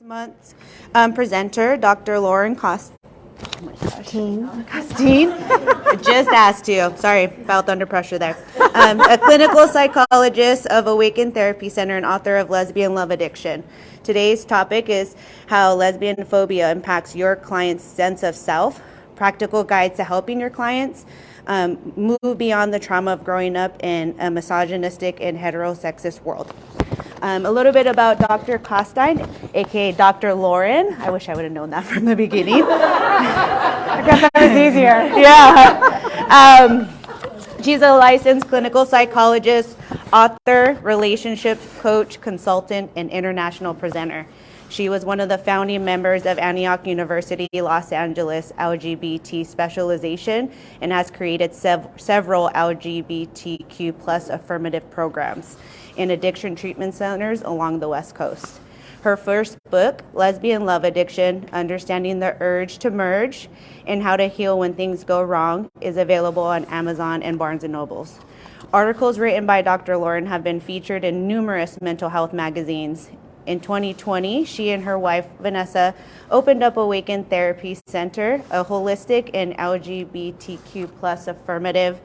Month's presenter, Dr. Lauren Costine. Just asked you. Sorry, felt under pressure there. A clinical psychologist of Awaken Therapy Center and author of Lesbian Love Addiction. Today's topic is how lesbianphobia impacts your client's sense of self, practical guides to helping your clients move beyond the trauma of growing up in a misogynistic and heterosexist world. A little bit about Dr. Costine, aka Dr. Lauren. I wish I would have known that from the beginning. I guess that was easier. Yeah. She's a licensed clinical psychologist, author, relationship coach, consultant, and international presenter. She was one of the founding members of Antioch University, Los Angeles LGBT specialization and has created several LGBTQ plus affirmative programs in addiction treatment centers along the West Coast. Her first book, Lesbian Love Addiction, Understanding the Urge to Merge and How to Heal When Things Go Wrong, is available on Amazon and Barnes & Nobles. Articles written by Dr. Lauren have been featured in numerous mental health magazines. In 2020, she and her wife, Vanessa, opened up Awaken Therapy Center, a holistic and LGBTQ plus affirmative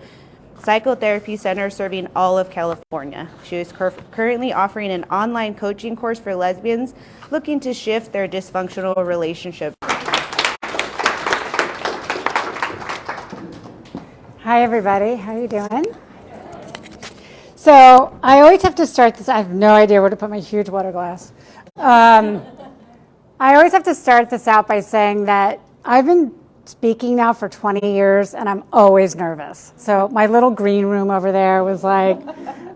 psychotherapy center serving all of California. She is currently offering an online coaching course for lesbians looking to shift their dysfunctional relationship. Hi, everybody. How are you doing? So I always have to start this. I have no idea where to put my huge water glass. I always have to start this out by saying that I've been speaking now for 20 years and I'm always nervous. So my little green room over there was like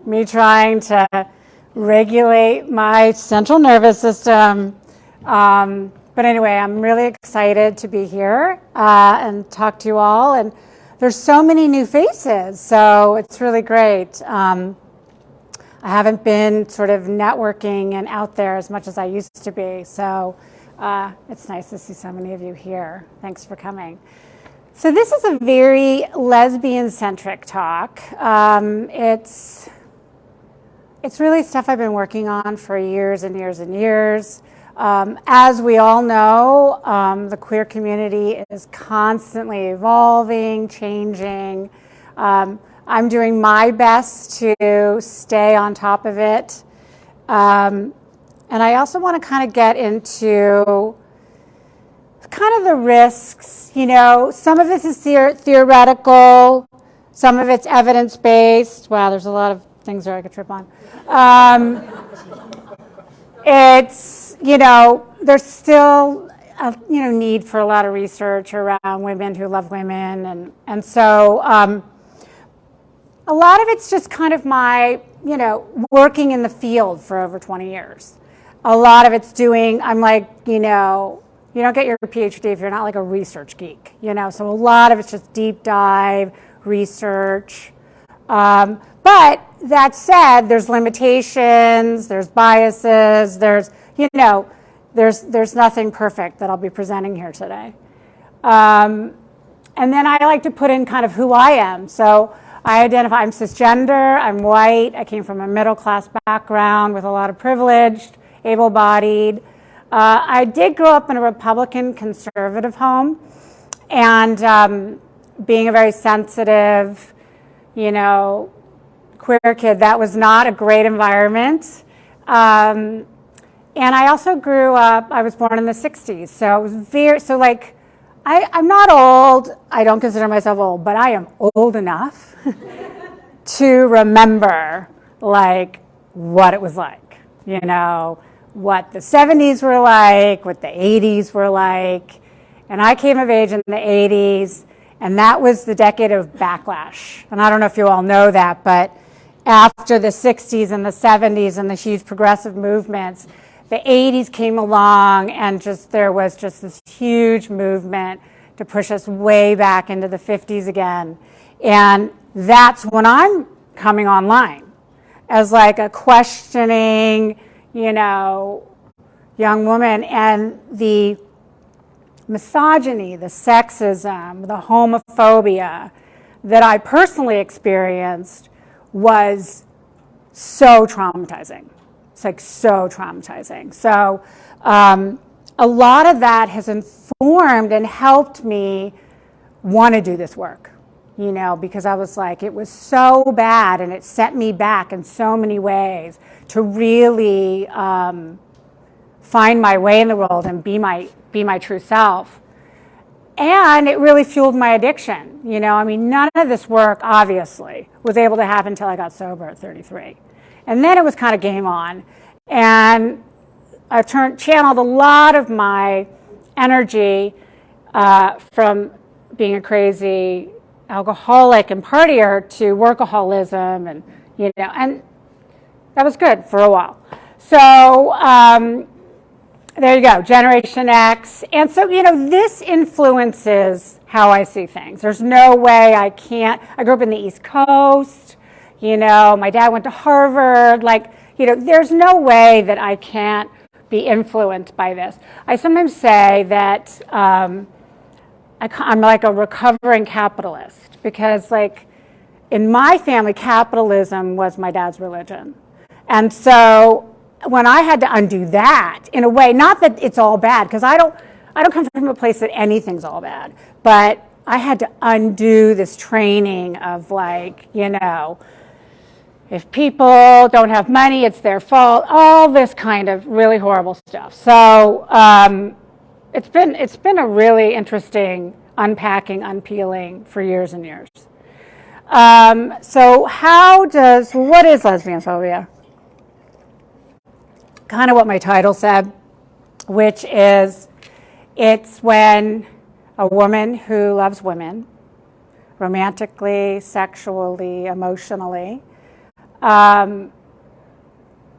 me trying to regulate my central nervous system. But anyway, I'm really excited to be here and talk to you all. And there's so many new faces, so it's really great. I haven't been sort of networking and out there as much as I used to be, so it's nice to see so many of you here. Thanks for coming. So this is a very lesbian-centric talk. It's really stuff I've been working on for years and years and years. As we all know, the queer community is constantly evolving, changing. I'm doing my best to stay on top of it. And I also want to kind of get into kind of the risks. You know, some of this is theoretical, some of it's evidence-based. Wow, there's a lot of things there I could trip on. It's, you know, there's still a need for a lot of research around women who love women. And so a lot of it's just kind of my, working in the field for over 20 years. A lot of it's I'm like, you don't get your PhD if you're not like a research geek, So a lot of it's just deep dive research. But that said, there's limitations, there's biases, there's nothing perfect that I'll be presenting here today. And then I like to put in kind of who I am. So I identify, I'm cisgender, I'm white, I came from a middle class background with a lot of privilege, able-bodied. I did grow up in a Republican conservative home, and being a very sensitive, queer kid, that was not a great environment. And I also grew up, I was born in the 60s, so it was I'm not old, I don't consider myself old, but I am old enough to remember what it was like, what the 70s were like, what the 80s were like. And I came of age in the 80s, and that was the decade of backlash. And I don't know if you all know that, but after the 60s and the 70s and the huge progressive movements, the 80s came along, and there was this huge movement to push us way back into the 50s again. And that's when I'm coming online as a questioning, young woman. And the misogyny, the sexism, the homophobia that I personally experienced was so traumatizing. like so traumatizing. So a lot of that has informed and helped me want to do this work, you know, because I was like, it was so bad and it set me back in so many ways to really find my way in the world and be my true self. And it really fueled my addiction. You know, I mean, none of this work, obviously, was able to happen until I got sober at 33. And then it was kind of game on. And I channeled a lot of my energy from being a crazy alcoholic and partier to workaholism, and, you know, and that was good for a while. So, there you go, Generation X. And so, you know, this influences how I see things. There's no way I grew up in the East Coast, you know, my dad went to Harvard, like, you know, there's no way that I can't be influenced by this. I sometimes say that I'm like a recovering capitalist because, like, in my family, capitalism was my dad's religion. And so when I had to undo that, in a way, not that it's all bad, because I don't come from a place that anything's all bad, but I had to undo this training of, like, you know, if people don't have money, it's their fault, all this kind of really horrible stuff. So it's been a really interesting unpacking, unpeeling for years and years. So what is lesbianphobia? Kind of what my title said, which is it's when a woman who loves women, romantically, sexually, emotionally,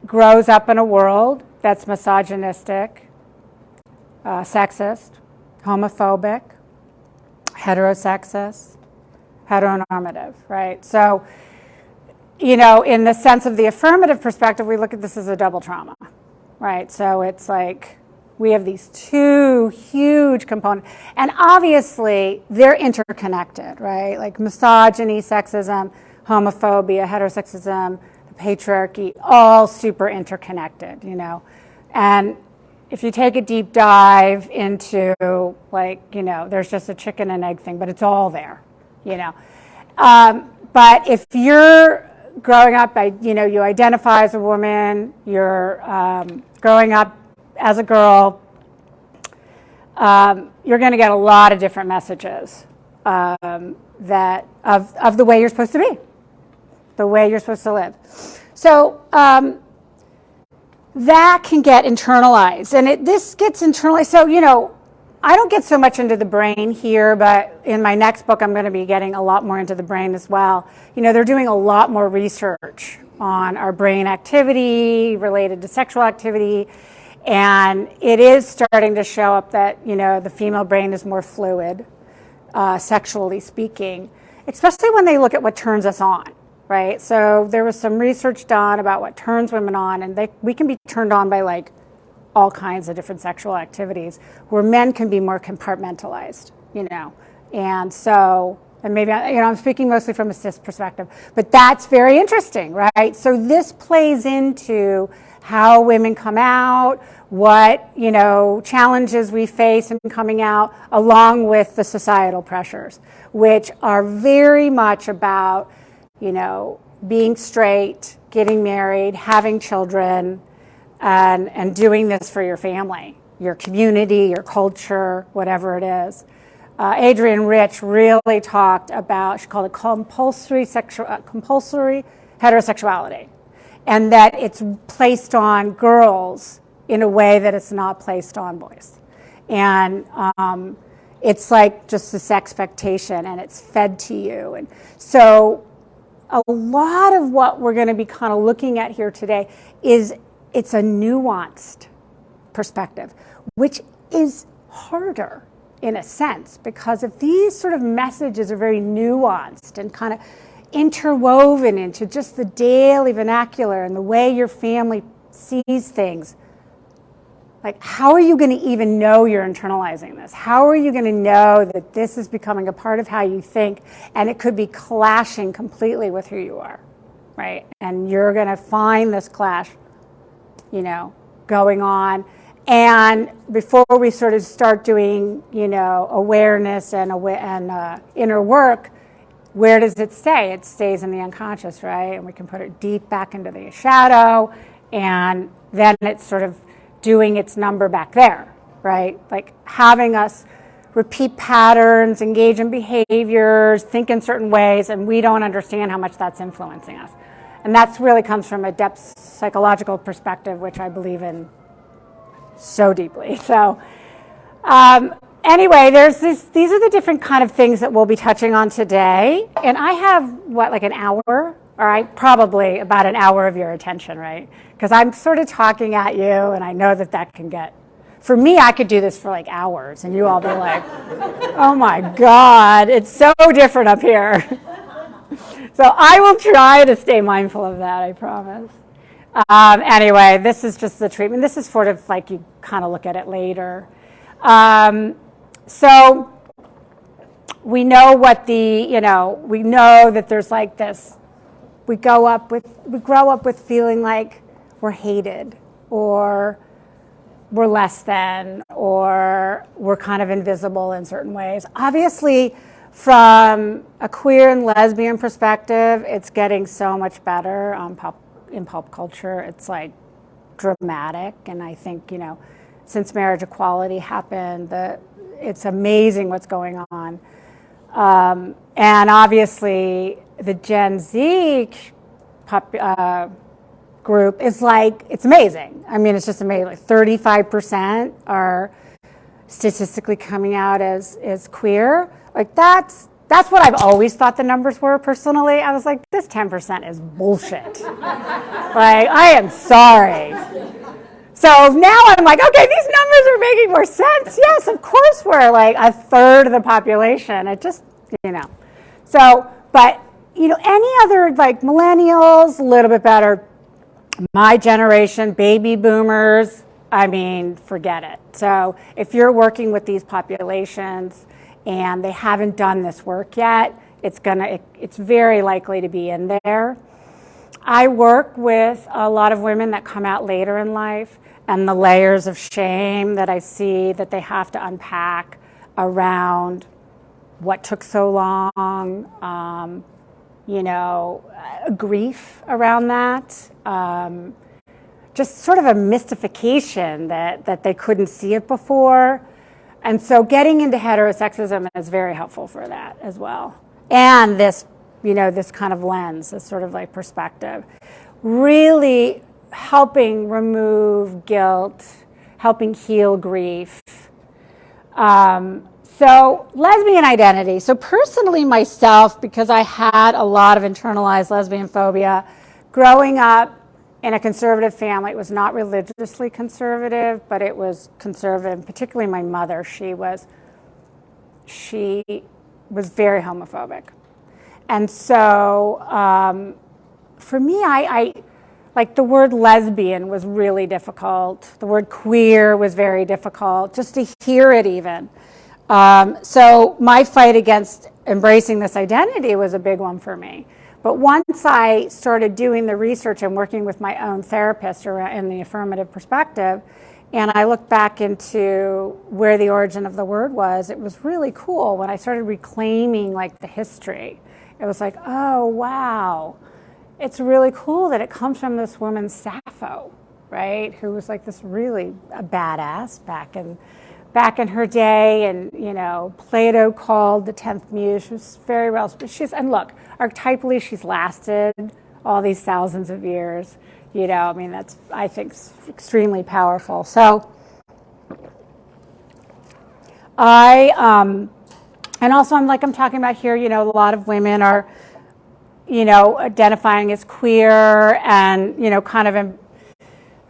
grows up in a world that's misogynistic, sexist, homophobic, heterosexist, heteronormative, right? So, you know, in the sense of the affirmative perspective, we look at this as a double trauma, right? So it's like we have these two huge components, and obviously they're interconnected, right? Like misogyny, sexism, homophobia, heterosexism, the patriarchy, all super interconnected, you know. And if you take a deep dive into, like, you know, there's just a chicken and egg thing, but it's all there, you know. But if you're growing up, you know, you identify as a woman, you're growing up as a girl, you're going to get a lot of different messages that of the way you're supposed to be, the way you're supposed to live. So that can get internalized, and this gets internalized. So, you know, I don't get so much into the brain here, but in my next book, I'm going to be getting a lot more into the brain as well. You know, they're doing a lot more research on our brain activity related to sexual activity, and it is starting to show up that, you know, the female brain is more fluid, sexually speaking, especially when they look at what turns us on, right? So there was some research done about what turns women on, and we can be turned on by, like, all kinds of different sexual activities, where men can be more compartmentalized, you know. And so, and maybe, you know, I'm speaking mostly from a cis perspective, but that's very interesting, right? So this plays into how women come out, what, you know, challenges we face in coming out, along with the societal pressures, which are very much about, you know, being straight, getting married, having children, and doing this for your family, your community, your culture, whatever it is. Adrienne Rich really talked about, she called it compulsory heterosexuality, and that it's placed on girls in a way that it's not placed on boys. And it's like just this expectation, and it's fed to you. And so a lot of what we're going to be kind of looking at here today is it's a nuanced perspective, which is harder in a sense, because if these sort of messages are very nuanced and kind of interwoven into just the daily vernacular and the way your family sees things, like, how are you going to even know you're internalizing this? How are you going to know that this is becoming a part of how you think, and it could be clashing completely with who you are, right? And you're going to find this clash going on. And before we sort of start doing, awareness and inner work, where does it stay? It stays in the unconscious, right? And we can put it deep back into the shadow, and then it's sort of doing its number back there, right? Like having us repeat patterns, engage in behaviors, think in certain ways, and we don't understand how much that's influencing us. And that really comes from a depth psychological perspective, which I believe in so deeply. So anyway, these are the different kind of things that we'll be touching on today. And I have, like an hour? All right, probably about an hour of your attention, right? Because I'm sort of talking at you, and I know that can get, for me, I could do this for like hours, and you all be like, oh my God, it's so different up here. So I will try to stay mindful of that, I promise. Anyway, this is just the treatment. This is sort of like you kind of look at it later. So we know we know that there's like this, we grow up with feeling like we're hated, or we're less than, or we're kind of invisible in certain ways. Obviously, from a queer and lesbian perspective, it's getting so much better in pop culture. It's like dramatic, and I think since marriage equality happened, it's amazing what's going on. And obviously the Gen Z group is like, it's amazing. I mean, it's just amazing. Like 35% are statistically coming out as queer. Like that's what I've always thought the numbers were personally. I was like, this 10% is bullshit. Like, I am sorry. So now I'm like, okay, these numbers are making more sense. Yes, of course we're like a third of the population. It just, So, but, any other like millennials, a little bit better. My generation, baby boomers, I mean, forget it. So if you're working with these populations and they haven't done this work yet, it's very likely to be in there. I work with a lot of women that come out later in life, and the layers of shame that I see that they have to unpack around what took so long, grief around that, just sort of a mystification that they couldn't see it before. And so getting into heterosexism is very helpful for that as well. And this, this kind of lens, this sort of like perspective, really helping remove guilt, helping heal grief. So lesbian identity. So personally myself, because I had a lot of internalized lesbian phobia, growing up in a conservative family, it was not religiously conservative, but it was conservative, particularly my mother. She was very homophobic. And so for me, I like the word lesbian was really difficult. The word queer was very difficult, just to hear it even. So my fight against embracing this identity was a big one for me. But once I started doing the research and working with my own therapist in the affirmative perspective, and I looked back into where the origin of the word was, it was really cool when I started reclaiming like the history. It was like, oh, wow. It's really cool that it comes from this woman, Sappho, right? Who was like this really a badass back in her day, and Plato called the 10th muse. She was very well. And look, archetypally, she's lasted all these thousands of years. I mean, that's, I think, extremely powerful. So and also I'm talking about here, a lot of women are, identifying as queer and, kind of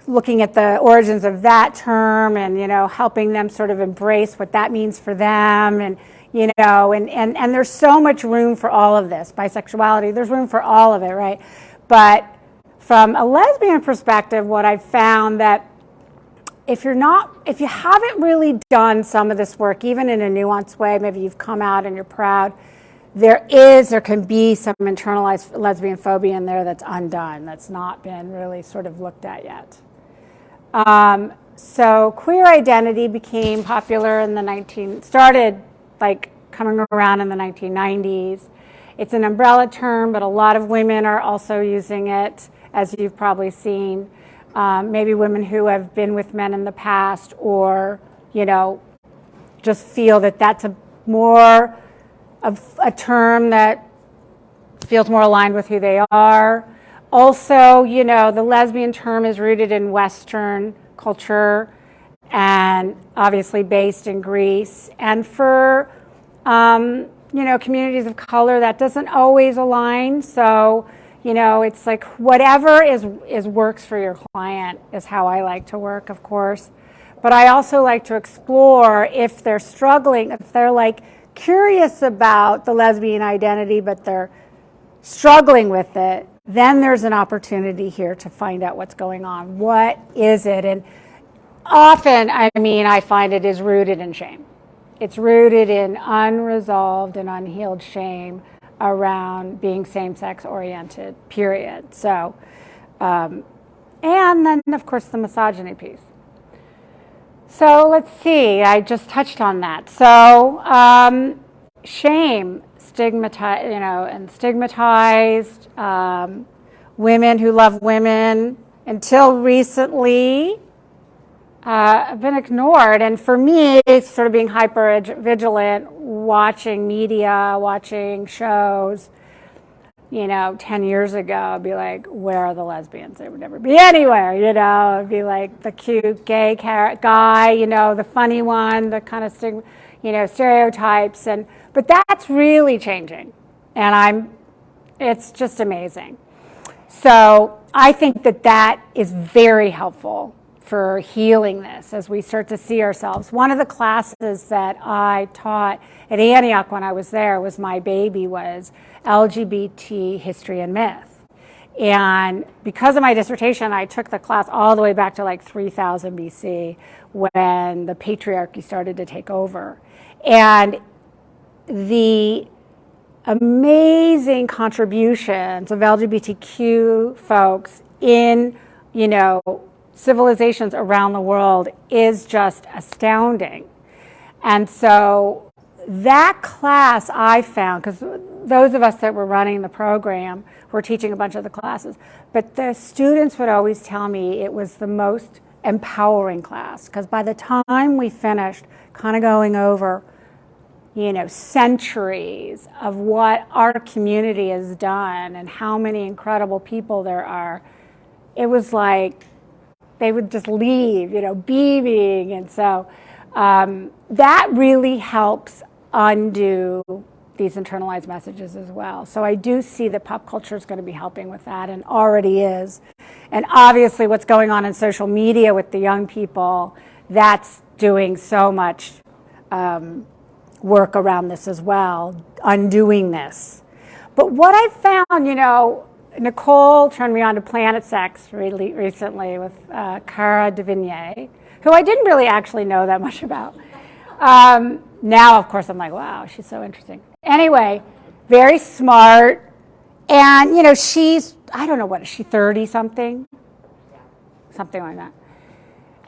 looking at the origins of that term and, helping them sort of embrace what that means for them. And, and there's so much room for all of this. Bisexuality, there's room for all of it, right? But from a lesbian perspective, what I've found that if you haven't really done some of this work, even in a nuanced way, maybe you've come out and you're proud, there can be some internalized lesbian phobia in there that's undone, that's not been really sort of looked at yet. So queer identity became popular in the started like coming around in the 1990s. It's an umbrella term, but a lot of women are also using it, as you've probably seen. Maybe women who have been with men in the past, or, just feel that that's more of a term that feels more aligned with who they are. Also, the lesbian term is rooted in Western culture and obviously based in Greece. And for, communities of color, that doesn't always align. So, it's like whatever is works for your client is how I like to work, of course. But I also like to explore if they're struggling, if they're like curious about the lesbian identity, but they're struggling with it, then there's an opportunity here to find out what's going on. What is it? And often, I find it is rooted in shame. It's rooted in unresolved and unhealed shame around being same-sex oriented, period. So, and then, of course, the misogyny piece. So let's see, I just touched on that. So shame, stigmatized, women who love women until recently have been ignored. And for me, it's sort of being hyper vigilant, watching media, watching shows. 10 years ago, I'd be like, where are the lesbians? They would never be anywhere, It'd be like the cute gay guy, the funny one, the kind of stereotypes. But that's really changing. And it's just amazing. So I think that is very helpful for healing this as we start to see ourselves. One of the classes that I taught at Antioch when I was there was LGBT history and myth. And because of my dissertation, I took the class all the way back to like 3000 BC when the patriarchy started to take over. And the amazing contributions of LGBTQ folks in, civilizations around the world is just astounding. And so that class I found, because those of us that were running the program were teaching a bunch of the classes, but the students would always tell me it was the most empowering class, because by the time we finished kind of going over, centuries of what our community has done and how many incredible people there are, it was like they would just leave, beaming. And so that really helps undo these internalized messages as well. So I do see that pop culture is going to be helping with that, and already is. And obviously what's going on in social media with the young people, that's doing so much work around this as well, undoing this. But what I found, Nicole turned me on to Planet Sex really recently with Cara Duvigny, who I didn't really actually know that much about. Now, of course, I'm like, wow, she's so interesting. Anyway, very smart. And, she's, I don't know, what is she, 30-something? Something like that.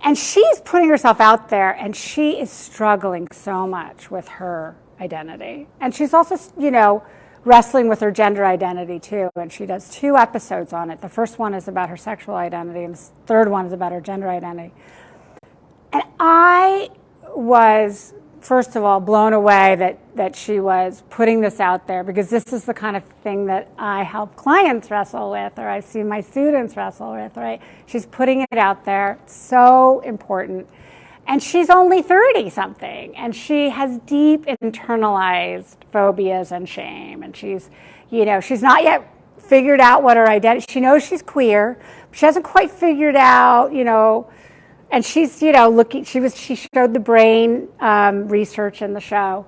And she's putting herself out there, and she is struggling so much with her identity. And she's also, wrestling with her gender identity too, and she does 2 episodes on it. The first one is about her sexual identity, and the third one is about her gender identity. And I was, first of all, blown away that she was putting this out there, because this is the kind of thing that I help clients wrestle with, or I see my students wrestle with, right? She's putting it out there. It's so important. And she's only 30-something, and she has deep internalized phobias and shame. And she's not yet figured out what her identity. She knows she's queer, but she hasn't quite figured out, And she's, looking. She showed the brain research in the show.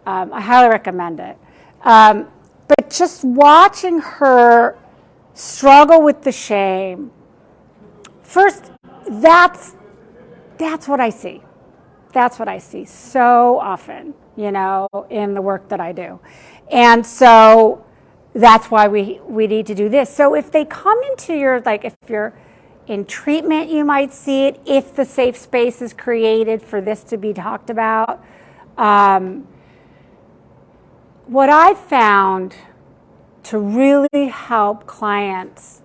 I highly recommend it. But just watching her struggle with the shame. First, that's what I see. That's what I see so often, in the work that I do. And so that's why we need to do this. So if they come into your, if you're In treatment, you might see it if the safe space is created for this to be talked about. What I've found to really help clients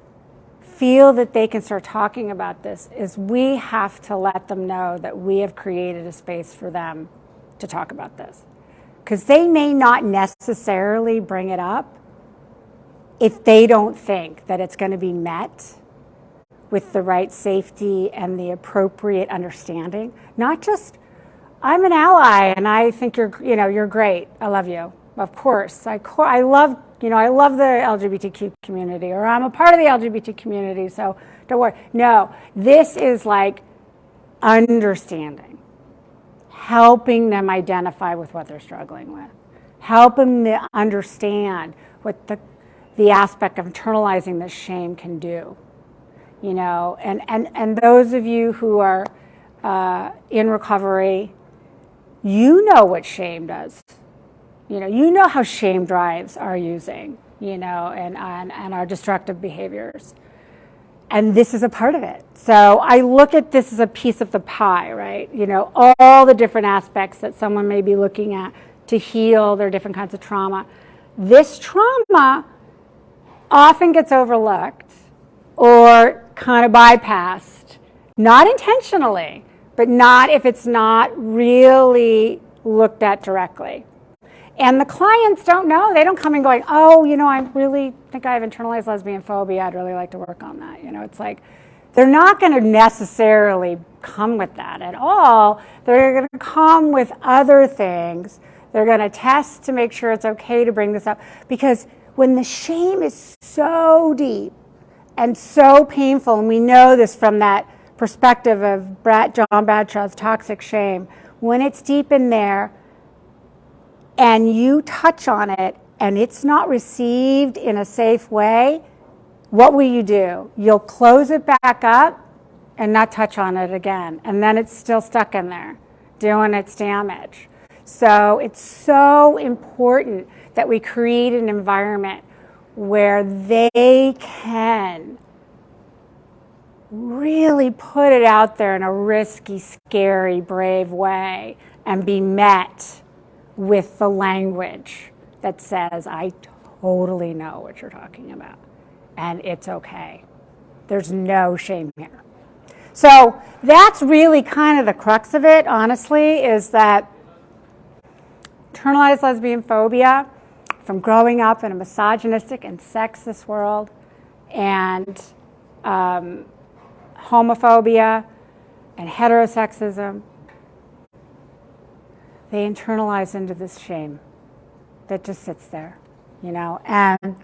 feel that they can start talking about this is we have to let them know that we have created a space for them to talk about this. Because they may not necessarily bring it up if they don't think that it's going to be met with the right safety and the appropriate understanding. Not just, I'm an ally and I think you're great. I love you. Of course. I love the LGBTQ community, or I'm a part of the LGBT community, so don't worry. No, this is like understanding, helping them identify with what they're struggling with, helping them understand what the aspect of internalizing this shame can do. And those of you who are in recovery, you know what shame does. You know how shame drives our using, and our destructive behaviors. And this is a part of it. So I look at this as a piece of the pie, right? All the different aspects that someone may be looking at to heal their different kinds of trauma. This trauma often gets overlooked or kind of bypassed, not intentionally, but not if it's not really looked at directly. And the clients don't know. They don't come in going, I really think I have internalized lesbianphobia. I'd really like to work on that. It's like they're not going to necessarily come with that at all. They're going to come with other things. They're going to test to make sure it's okay to bring this up. Because when the shame is so deep and so painful, and we know this from that perspective of John Bradshaw's toxic shame, when it's deep in there, and you touch on it and it's not received in a safe way, what will you do? You'll close it back up and not touch on it again. And then it's still stuck in there, doing its damage. So it's so important that we create an environment where they can really put it out there in a risky, scary, brave way and be met with the language that says, I totally know what you're talking about, and it's okay. There's no shame here. So that's really kind of the crux of it, honestly, is that internalized lesbian phobia from growing up in a misogynistic and sexist world, and homophobia and heterosexism, they internalize into this shame that just sits there, and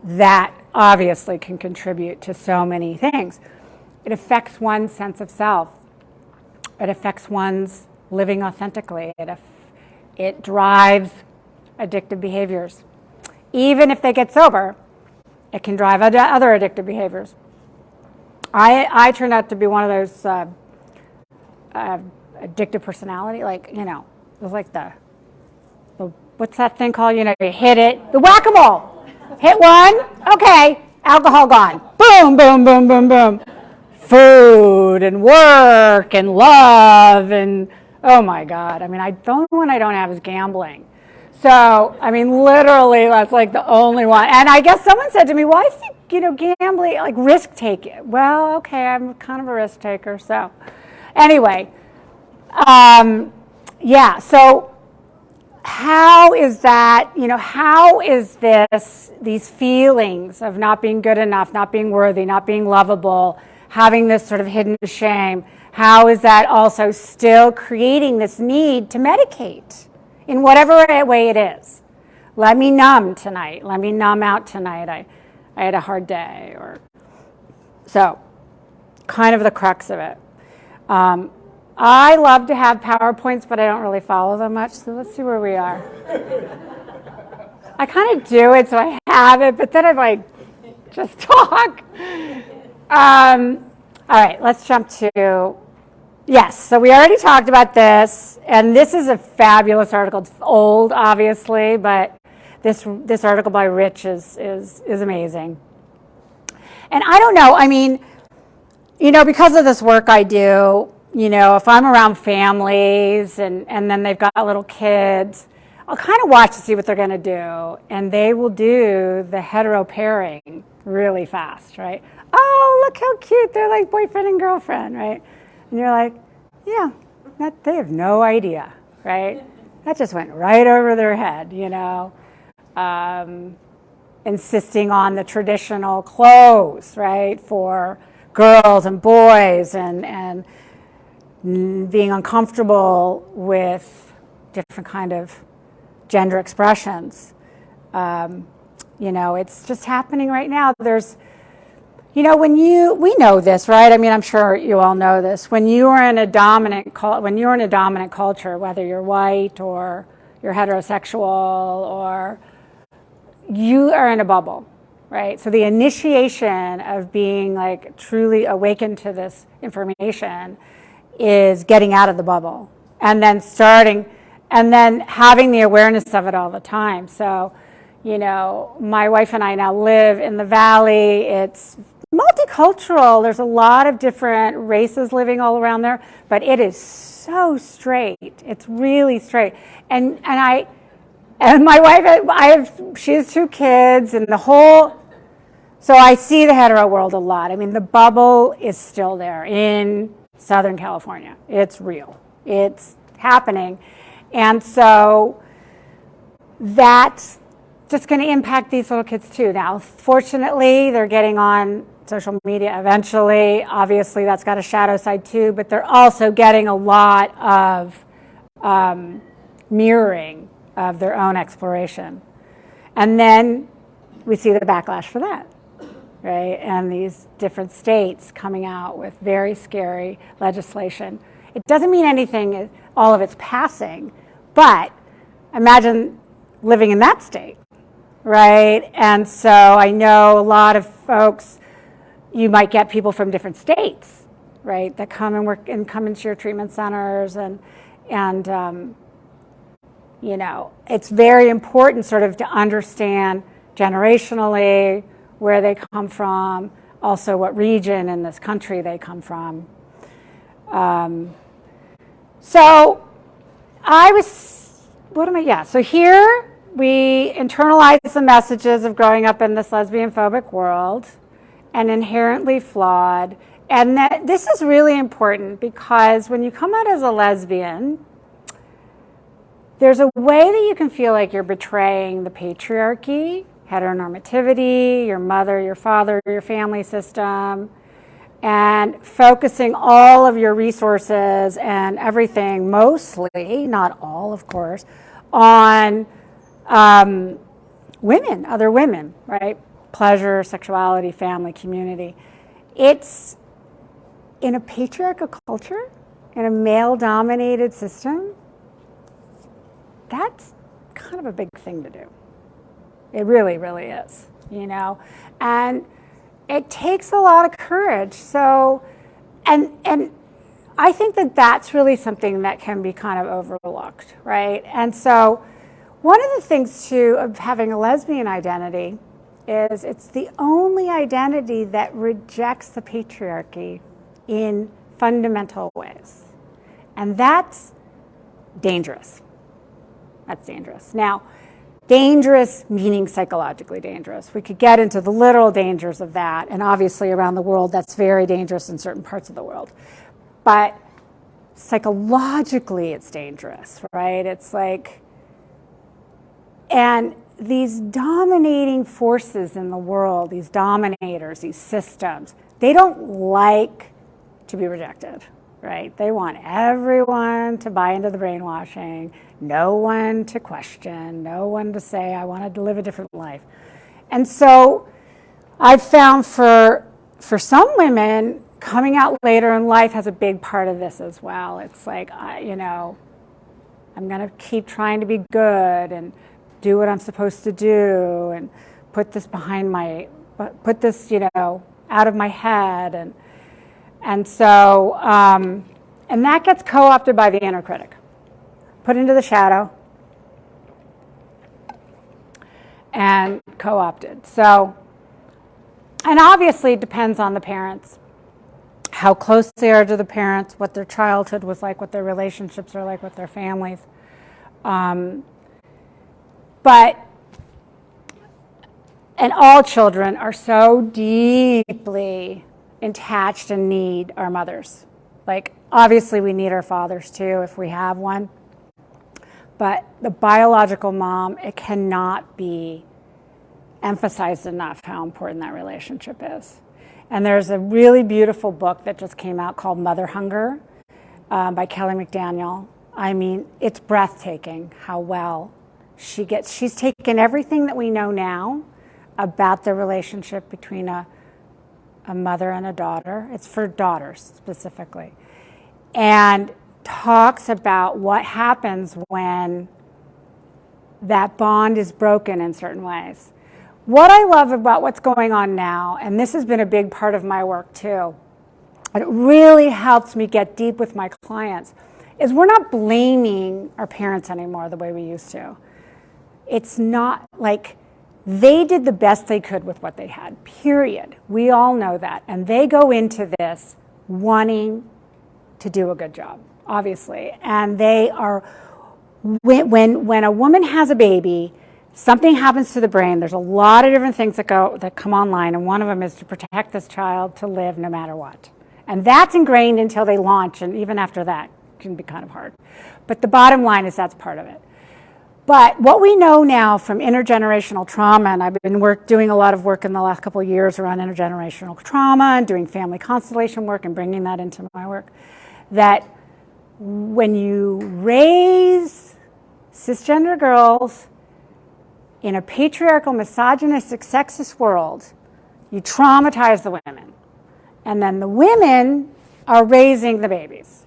that obviously can contribute to so many things. It affects one's sense of self. It affects one's living authentically. It drives addictive behaviors. Even if they get sober, it can drive other addictive behaviors. I turned out to be one of those addictive personality, it was like the what's that thing called? You hit it, the whack-a-mole. Hit one, okay, alcohol gone. Boom, boom, boom, boom, boom. Food and work and love and oh my God. The only one I don't have is gambling. So, literally that's like the only one. And I guess someone said to me, why is it, gambling, like risk taking? Well, okay, I'm kind of a risk taker. So anyway, so how is that, how is these feelings of not being good enough, not being worthy, not being lovable, having this sort of hidden shame, how is that also still creating this need to medicate in whatever way it is? Let me numb tonight. Let me numb out tonight. I had a hard day. So kind of the crux of it. I love to have PowerPoints, but I don't really follow them much, so let's see where we are. I kind of do it, so I have it, but then I just talk. All right, let's jump to, yes, so we already talked about this, and this is a fabulous article. It's old, obviously, but this article by Rich is amazing. And I don't know, I mean, because of this work I do, if I'm around families and then they've got little kids, I'll kind of watch to see what they're going to do. And they will do the hetero pairing really fast, right? Oh, look how cute. They're like boyfriend and girlfriend, right? And you're like, yeah, they have no idea, right? That just went right over their head, insisting on the traditional clothes, right, for girls and boys, and being uncomfortable with different kind of gender expressions. It's just happening right now. There's, we know this, right? I mean, I'm sure you all know this. When you're in a dominant culture, whether you're white or you're heterosexual or you are in a bubble, right? So the initiation of being like truly awakened to this information is getting out of the bubble and then having the awareness of it all the time. So, my wife and I now live in the Valley. It's multicultural. There's a lot of different races living all around there, but it is so straight. It's really straight. And my wife, she has 2 kids and so I see the hetero world a lot. I mean, the bubble is still there in Southern California. It's real. It's happening. And so that's just going to impact these little kids too. Now, fortunately, they're getting on social media eventually. Obviously, that's got a shadow side too, but they're also getting a lot of mirroring of their own exploration. And then we see the backlash for that, right? And these different states coming out with very scary legislation. It doesn't mean anything, all of it's passing, but imagine living in that state, right? And so I know a lot of folks, you might get people from different states, right, that come and work and come into your treatment centers and it's very important sort of to understand generationally where they come from, also what region in this country they come from. So here we internalize the messages of growing up in this lesbian-phobic world and inherently flawed. And that this is really important because when you come out as a lesbian, there's a way that you can feel like you're betraying the patriarchy, heteronormativity, your mother, your father, your family system, and focusing all of your resources and everything, mostly, not all, of course, on women, other women, right? Pleasure, sexuality, family, community. It's in a patriarchal culture, in a male-dominated system, that's kind of a big thing to do. It really, really is, and it takes a lot of courage. So, and I think that that's really something that can be kind of overlooked, right? And so one of the things too of having a lesbian identity is it's the only identity that rejects the patriarchy in fundamental ways. And that's dangerous. That's dangerous. Now, dangerous meaning psychologically dangerous. We could get into the literal dangers of that, and obviously around the world that's very dangerous in certain parts of the world. But psychologically it's dangerous, right? It's like, and these dominating forces in the world, these dominators, these systems, they don't like to be rejected, right? They want everyone to buy into the brainwashing, no one to question, no one to say, I want to live a different life. And so I've found for some women, coming out later in life has a big part of this as well. It's like, I'm going to keep trying to be good and do what I'm supposed to do and put this out of my head. And so, and that gets co-opted by the inner critic, put into the shadow and co-opted. So And obviously it depends on the parents, how close they are to the parents, what their childhood was like, what their relationships are like with their families. And all children are so deeply attached and need our mothers. Like, obviously we need our fathers too if we have one. But the biological mom, it cannot be emphasized enough how important that relationship is. And there's a really beautiful book that just came out called Mother Hunger by Kelly McDaniel. I mean, it's breathtaking how well she's taken everything that we know now about the relationship between a mother and a daughter. It's for daughters specifically. And talks about what happens when that bond is broken in certain ways. What I love about what's going on now, and this has been a big part of my work too, and it really helps me get deep with my clients, is we're not blaming our parents anymore the way we used to. It's not like they did the best they could with what they had, period. We all know that. And they go into this wanting to do a good job, obviously. And they are, when a woman has a baby, something happens to the brain. There's a lot of different things that come online, and one of them is to protect this child to live no matter what. And that's ingrained until they launch, and even after that can be kind of hard. But the bottom line is that's part of it. But what we know now from intergenerational trauma, and I've been doing a lot of work in the last couple of years around intergenerational trauma and doing family constellation work and bringing that into my work, that when you raise cisgender girls in a patriarchal, misogynistic, sexist world, you traumatize the women. And then the women are raising the babies.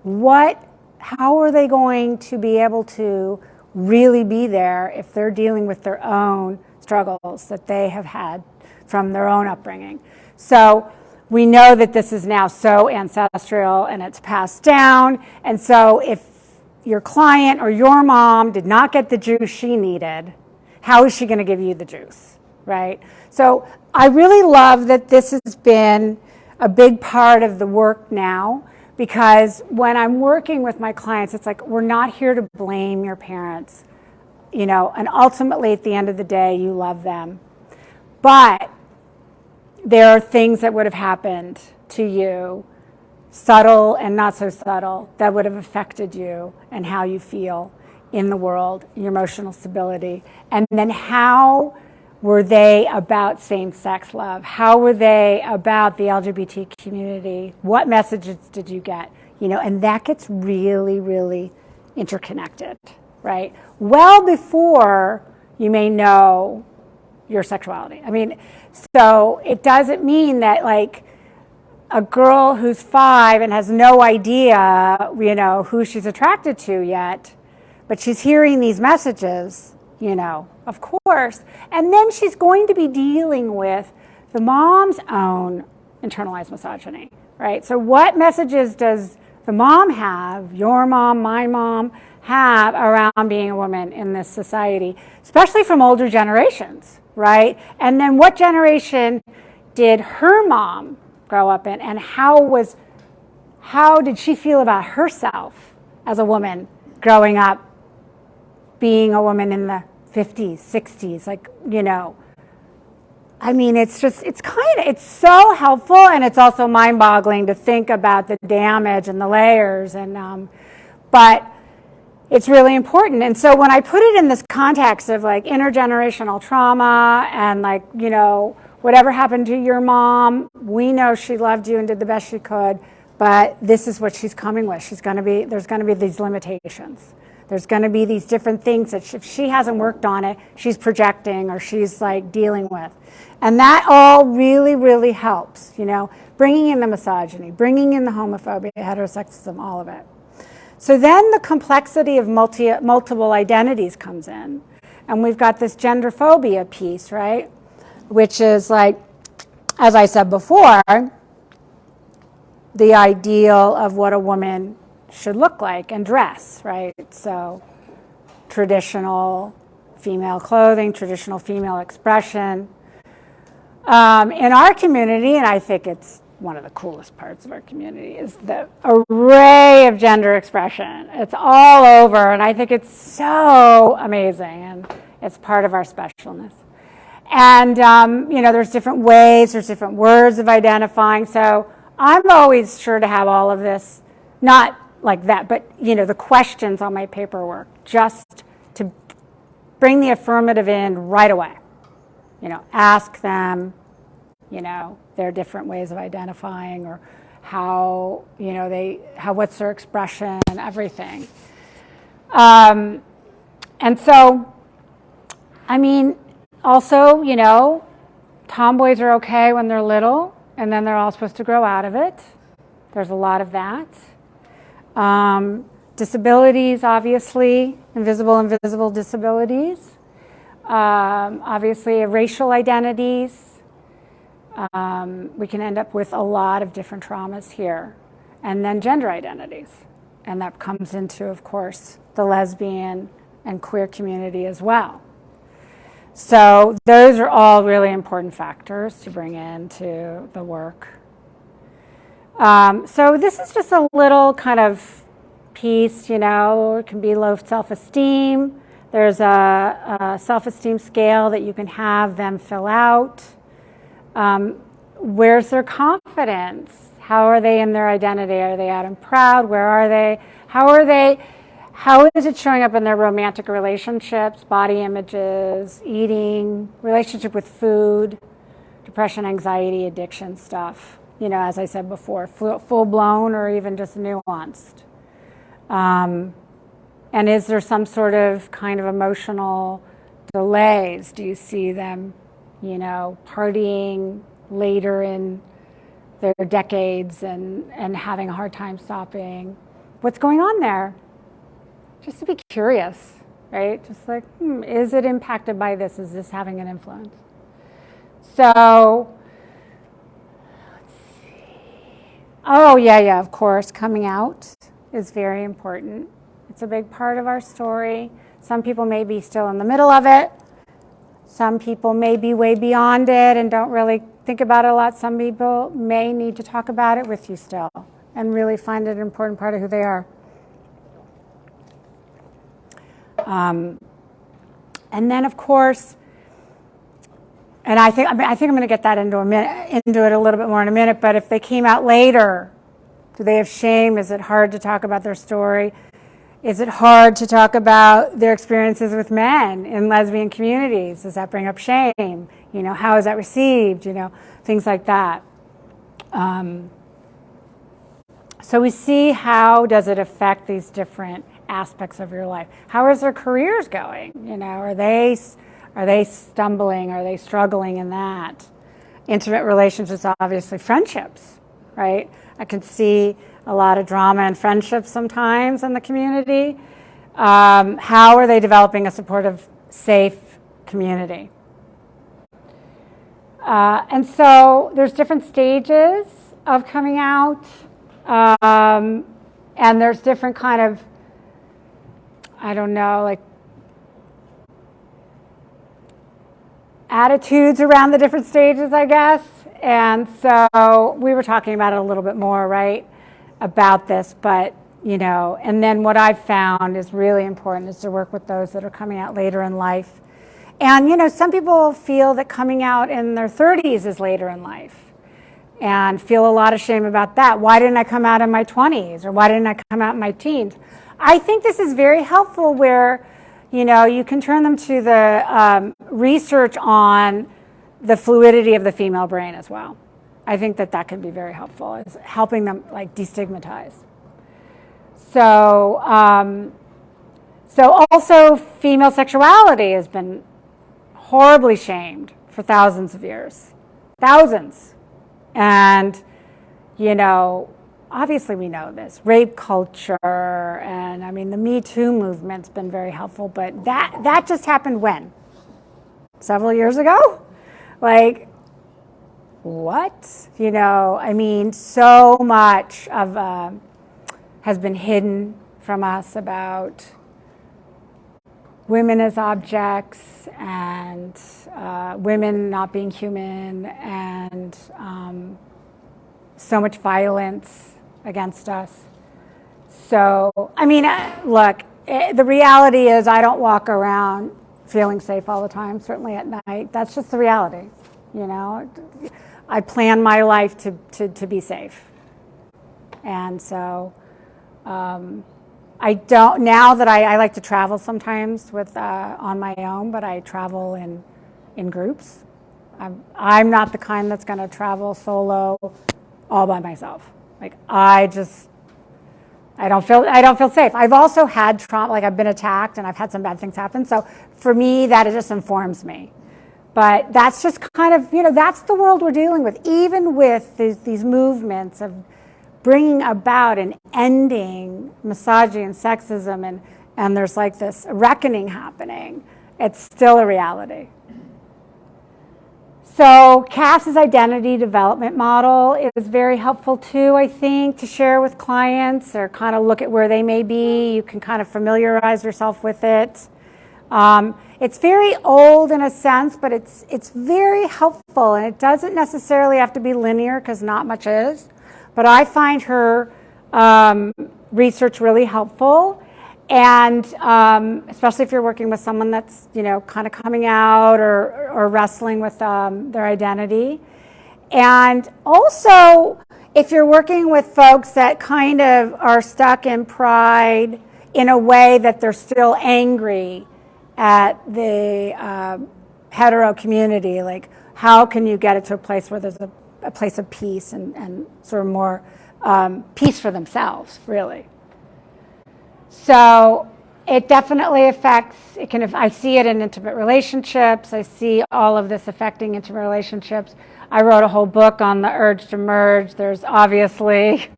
How are they going to be able to really be there if they're dealing with their own struggles that they have had from their own upbringing? So we know that this is now so ancestral and it's passed down. And so if your client or your mom did not get the juice she needed, how is she going to give you the juice, right? So I really love that this has been a big part of the work now, because when I'm working with my clients, it's like, we're not here to blame your parents, and ultimately at the end of the day, you love them. But there are things that would have happened to you, subtle and not so subtle, that would have affected you and how you feel in the world, your emotional stability. And then how were they about same-sex love? How were they about the LGBT community? What messages did you get? And that gets really, really interconnected, right? Well before you may know your sexuality. I mean, so it doesn't mean that like a girl who's 5 and has no idea, who she's attracted to yet, but she's hearing these messages, of course. And then she's going to be dealing with the mom's own internalized misogyny, right? So what messages does the mom have, your mom, my mom, have around being a woman in this society, especially from older generations, right? And then what generation did her mom grow up in, and how did she feel about herself as a woman growing up, being a woman in the 50s, 60s, I mean, it's so helpful, and it's also mind-boggling to think about the damage and the layers, but it's really important. And so when I put it in this context of like intergenerational trauma and whatever happened to your mom, we know she loved you and did the best she could, but this is what she's coming with. There's going to be these limitations. There's going to be these different things that if she hasn't worked on it, she's projecting or she's dealing with. And that all really, really helps, bringing in the misogyny, bringing in the homophobia, heterosexism, all of it. So then the complexity of multiple identities comes in. And we've got this gender phobia piece, right? Which is as I said before, the ideal of what a woman should look like and dress, right? So traditional female clothing, traditional female expression. In our community, and I think it's one of the coolest parts of our community, is the array of gender expression. It's all over, and I think it's so amazing, and it's part of our specialness. And, there's different ways, there's different words of identifying, so I'm always sure to have all of this, not like that, but, the questions on my paperwork, just to bring the affirmative in right away. Ask them, their different ways of identifying, or how, what's their expression, everything. And so, also, tomboys are okay when they're little, and then they're all supposed to grow out of it. There's a lot of that. Disabilities, obviously, invisible disabilities. Obviously, racial identities. We can end up with a lot of different traumas here. And then gender identities. And that comes into, of course, the lesbian and queer community as well. So those are all really important factors to bring into the work. So this is just a little kind of piece, it can be low self-esteem. There's a self-esteem scale that you can have them fill out. Where's their confidence? How are they in their identity? Are they out and proud? Where are they? How is it showing up in their romantic relationships, body images, eating, relationship with food, depression, anxiety, addiction stuff? As I said before, full-blown or even just nuanced. And is there some sort of kind of emotional delays? Do you see them, partying later in their decades and having a hard time stopping? What's going on there? Just to be curious, right? Just like, is it impacted by this? Is this having an influence? So, let's see. Oh, yeah, of course. Coming out is very important. It's a big part of our story. Some people may be still in the middle of it. Some people may be way beyond it and don't really think about it a lot. Some people may need to talk about it with you still and really find it an important part of who they are. And then, of course, and I think I'm going to get that into it a little bit more in a minute. But if they came out later, do they have shame? Is it hard to talk about their story? Is it hard to talk about their experiences with men in lesbian communities? Does that bring up shame? How is that received? Things like that. So we see, how does it affect these different aspects of your life? How is their careers going? Are they stumbling? Are they struggling in that? Intimate relationships, obviously, friendships, right? I can see a lot of drama and friendships sometimes in the community. How are they developing a supportive, safe community? And so there's different stages of coming out, and there's different kind of, attitudes around the different stages, I guess. And so we were talking about it a little bit more, right, about this, but, and then what I've found is really important is to work with those that are coming out later in life. And, some people feel that coming out in their 30s is later in life and feel a lot of shame about that. Why didn't I come out in my 20s? Or why didn't I come out in my teens? I think this is very helpful where, you can turn them to the research on the fluidity of the female brain as well. I think that can be very helpful, is helping them destigmatize. So, so also female sexuality has been horribly shamed for thousands of years, thousands. And, obviously we know this, rape culture, and the Me Too movement's been very helpful, but that just happened when? Several years ago? What? So much of has been hidden from us about women as objects and women not being human and so much violence against us. So, I mean, look, the reality is I don't walk around feeling safe all the time, certainly at night. That's just the reality, you know. I plan my life to be safe. And so I don't, now that I like to travel sometimes with on my own, but I travel in groups. I'm not the kind that's going to travel solo all by myself. Like I don't feel safe. I've also had trauma, like I've been attacked and I've had some bad things happen. So for me, that it just informs me. But that's just kind of, you know, that's the world we're dealing with, even with these movements of bringing about and ending misogyny and sexism, and there's like this reckoning happening. It's still a reality. So Cass's identity development model is very helpful too, I think, to share with clients or kind of look at where they may be. You can kind of familiarize yourself with it. It's very old in a sense, but it's very helpful, and it doesn't necessarily have to be linear because not much is. But I find her research really helpful, and especially if you're working with someone that's, you know, kind of coming out or wrestling with their identity. And also, if you're working with folks that kind of are stuck in pride in a way that they're still angry at the hetero community, like how can you get it to a place where there's a place of peace and sort of more peace for themselves, really. So it definitely affects, I see it in intimate relationships. I see all of this affecting intimate relationships. I wrote a whole book on the urge to merge. There's obviously,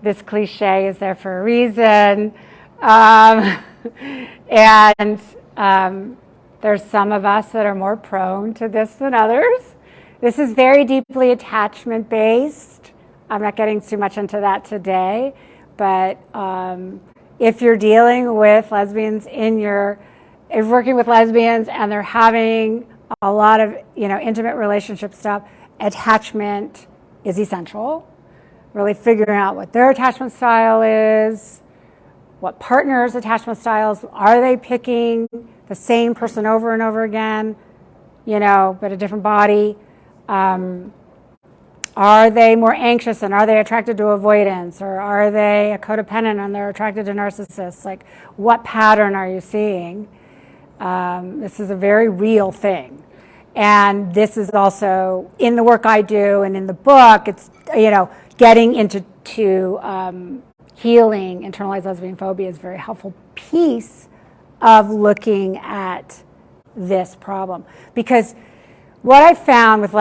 this cliche is there for a reason. And there's some of us that are more prone to this than others. This is very deeply attachment based. I'm not getting too much into that today, but if you're dealing with lesbians if you're working with lesbians and they're having a lot of, you know, intimate relationship stuff, attachment is essential. Really figuring out what their attachment style is, what partners' attachment styles, are they picking the same person over and over again, you know, but a different body? Are they more anxious and are they attracted to avoidance? Or are they a codependent and they're attracted to narcissists? Like, what pattern are you seeing? This is a very real thing. And this is also in the work I do and in the book, it's, you know, getting into healing internalized lesbianphobia is a very helpful piece of looking at this problem. Because what I found with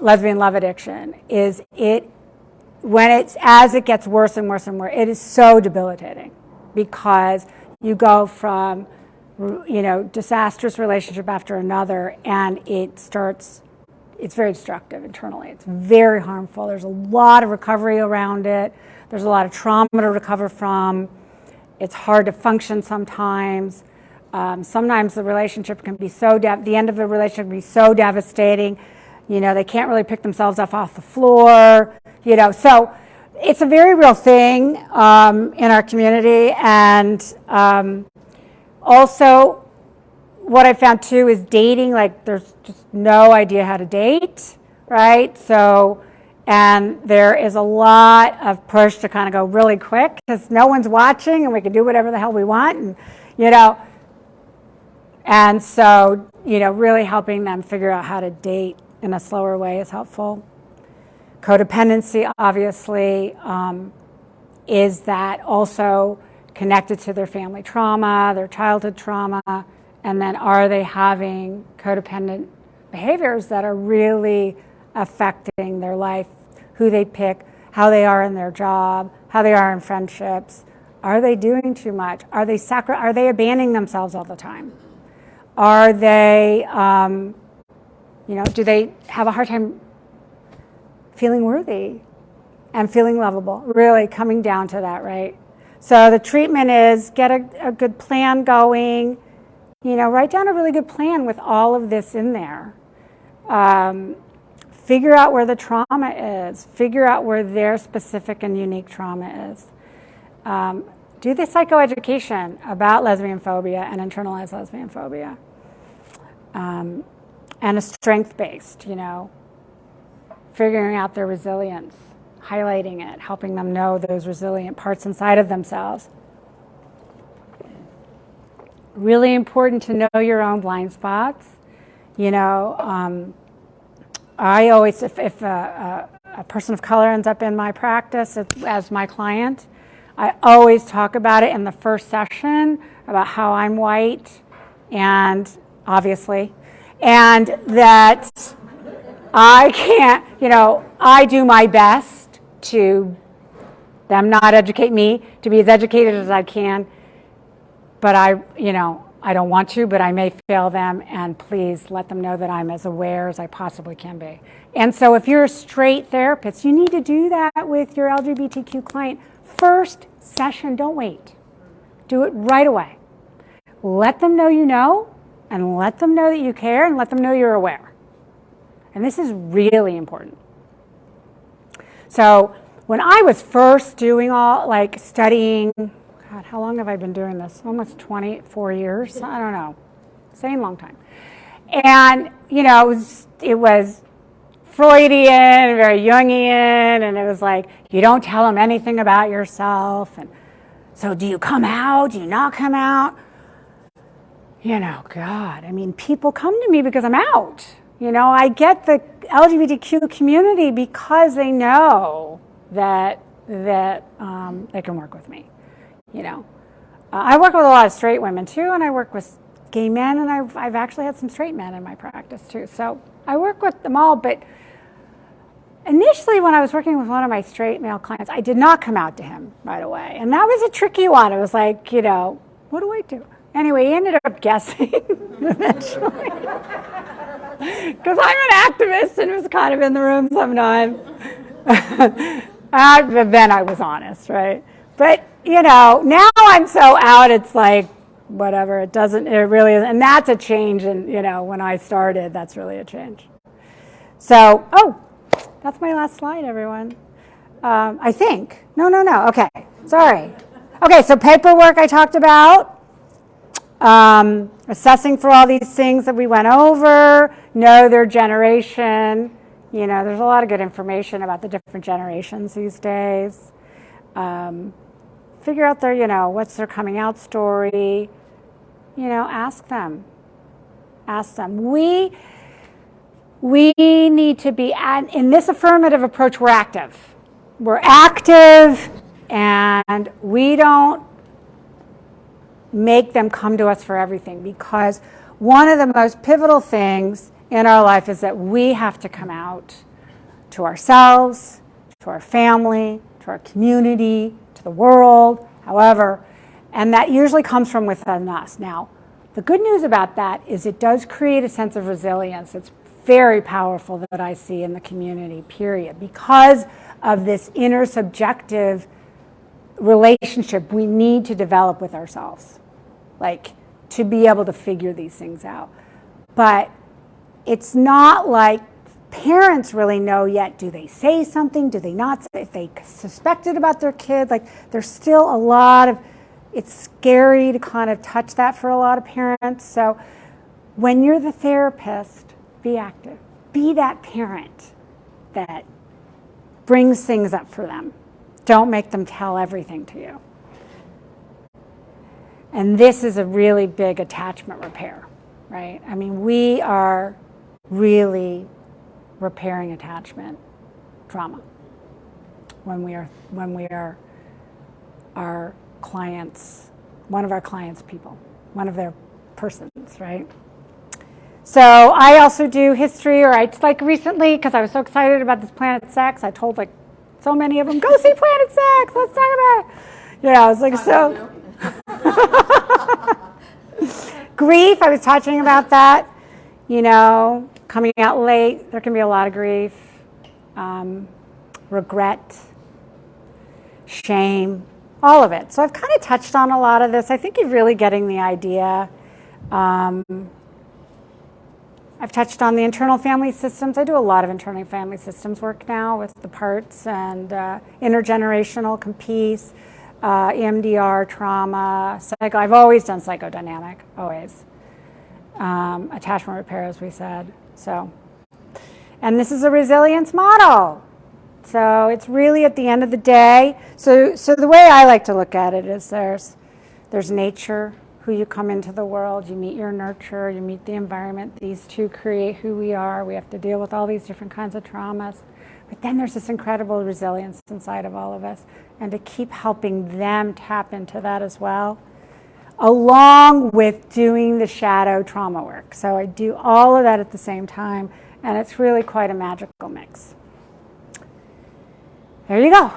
lesbian love addiction is as it gets worse and worse and worse, it is so debilitating because you go from, you know, disastrous relationship after another, and it's very destructive internally. It's very harmful. There's a lot of recovery around it. There's a lot of trauma to recover from. It's hard to function sometimes. Sometimes the relationship can be the end of the relationship can be so devastating. You know, they can't really pick themselves up off the floor, you know. So it's a very real thing in our community. And also what I found too is dating, like there's just no idea how to date, right? So, and there is a lot of push to kind of go really quick because no one's watching and we can do whatever the hell we want, and, you know. And so, you know, really helping them figure out how to date in a slower way is helpful. Codependency, obviously, is that also connected to their family trauma, their childhood trauma, and then are they having codependent behaviors that are really affecting their life, who they pick, how they are in their job, how they are in friendships. Are they doing too much? Are they abandoning themselves all the time? Are they, you know, do they have a hard time feeling worthy and feeling lovable? Really coming down to that, right? So the treatment is get a good plan going, write down a really good plan with all of this in there. Figure out where the trauma is. Figure out where their specific and unique trauma is. Do the psychoeducation about lesbianphobia and internalized lesbianphobia. And a strength-based, figuring out their resilience, highlighting it, helping them know those resilient parts inside of themselves. Really important to know your own blind spots. I always, if a person of color ends up in my practice as my client, I always talk about it in the first session about how I'm white, and obviously, and that I can't, I do my best to them not educate me, to be as educated as I can, but I don't want to, but I may fail them, and please let them know that I'm as aware as I possibly can be. And so if you're a straight therapist, you need to do that with your LGBTQ client. First session, don't wait. Do it right away. Let them know you know, and let them know that you care, and let them know you're aware. And this is really important. So when I was first doing studying, God, how long have I been doing this? Almost 24 years? I don't know. Same long time. And, it was Freudian, very Jungian, and it was like, you don't tell them anything about yourself. And so do you come out? Do you not come out? God, people come to me because I'm out. I get the LGBTQ community because they know that they can work with me. I work with a lot of straight women too, and I work with gay men, and I've actually had some straight men in my practice too. So I work with them all, but initially when I was working with one of my straight male clients, I did not come out to him right away. And that was a tricky one. It was like, what do I do? Anyway, he ended up guessing eventually. Because I'm an activist and was kind of in the room sometimes. But then I was honest, right? But, now I'm so out, it's like, whatever, it really is. And that's a change. And, when I started, that's really a change. So, that's my last slide, everyone. I think. No. Okay, sorry. Okay, so paperwork I talked about. Assessing for all these things that we went over, know their generation. There's a lot of good information about the different generations these days. Figure out their, what's their coming out story. Ask them. We need to be, in this affirmative approach, we're active. We're active, and we don't make them come to us for everything, because one of the most pivotal things in our life is that we have to come out to ourselves, to our family, to our community, to the world, however, and that usually comes from within us. Now, the good news about that is it does create a sense of resilience. It's very powerful that I see in the community, period, because of this inner subjective relationship we need to develop with ourselves, to be able to figure these things out. But it's not like parents really know yet. Do they say something? Do they not say? If they suspected about their kid, there's still a lot of, it's scary to kind of touch that for a lot of parents. So when you're the therapist, be active. Be that parent that brings things up for them. Don't make them tell everything to you. And this is a really big attachment repair, right? We are really repairing attachment trauma when we are our clients, one of our clients' people, one of their persons, right? So I also do history, or recently, because I was so excited about this Planet Sex, I told so many of them, go see Planet Sex, let's talk about it. I was so. Grief, I was talking about that, coming out late, there can be a lot of grief, regret, shame, all of it. So I've kind of touched on a lot of this. I think you're really getting the idea. I've touched on the internal family systems. I do a lot of internal family systems work now with the parts and intergenerational, peace, EMDR, trauma, I've always done psychodynamic, always. Attachment repair, as we said. So, and this is a resilience model. So it's really at the end of the day. So the way I like to look at it is there's nature, who you come into the world, you meet your nurture, you meet the environment. These two create who we are. We have to deal with all these different kinds of traumas. But then there's this incredible resilience inside of all of us. And to keep helping them tap into that as well, along with doing the shadow trauma work. So I do all of that at the same time, and it's really quite a magical mix. There you go.